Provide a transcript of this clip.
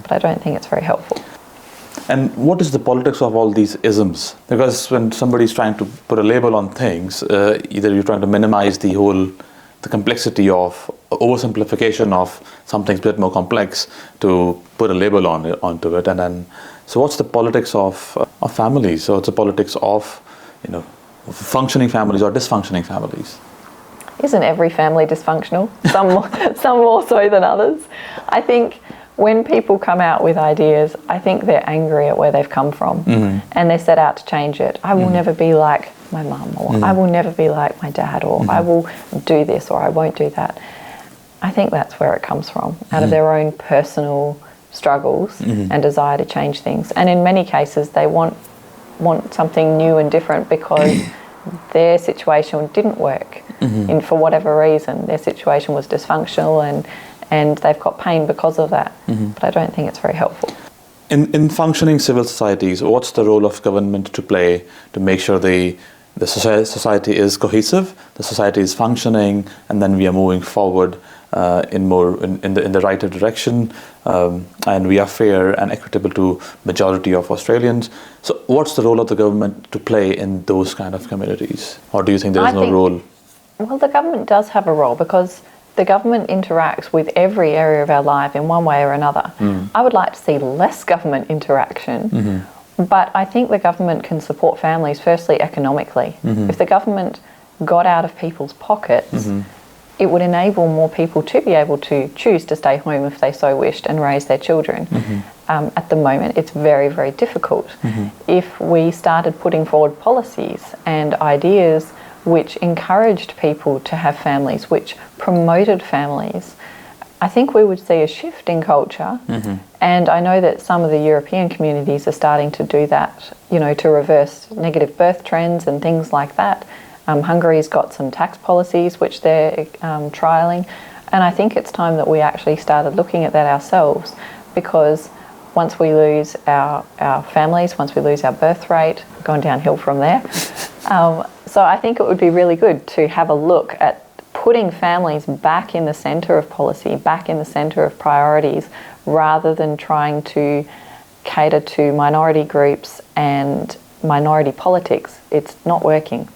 but I don't think it's very helpful. And what is the politics of all these isms? Because when somebody's trying to put a label on things, either you're trying to minimize the complexity of oversimplification of something a bit more complex to put a label onto it, and then so what's the politics of families? So it's the politics of functioning families or dysfunctioning families. Isn't every family dysfunctional? Some more so than others. I think when people come out with ideas, I think they're angry at where they've come from, and they set out to change it. I will never be like my mum, or I will never be like my dad, or I will do this, or I won't do that. I think that's where it comes from, out of their own personal struggles and desire to change things. And in many cases, they want something new and different because their situation didn't work. For whatever reason, their situation was dysfunctional, and they've got pain because of that. But I don't think it's very helpful. In functioning civil societies, what's the role of government to play to make sure the society is cohesive, the society is functioning, and then we are moving forward in the right direction, and we are fair and equitable to majority of Australians. So what's the role of the government to play in those kind of communities? Or do you think there is no role? Well, the government does have a role because the government interacts with every area of our life in one way or another. I would like to see less government interaction, but I think the government can support families, firstly, economically. If the government got out of people's pockets, it would enable more people to be able to choose to stay home if they so wished and raise their children. At the moment, it's very, very difficult. If we started putting forward policies and ideas which encouraged people to have families, which promoted families, I think we would see a shift in culture. And I know that some of the European communities are starting to do that, to reverse negative birth trends and things like that. Hungary's got some tax policies which they're trialling, and I think it's time that we actually started looking at that ourselves, because once we lose our families, once we lose our birth rate, we're going downhill from there. So I think it would be really good to have a look at putting families back in the centre of policy, back in the centre of priorities, rather than trying to cater to minority groups and minority politics. It's not working.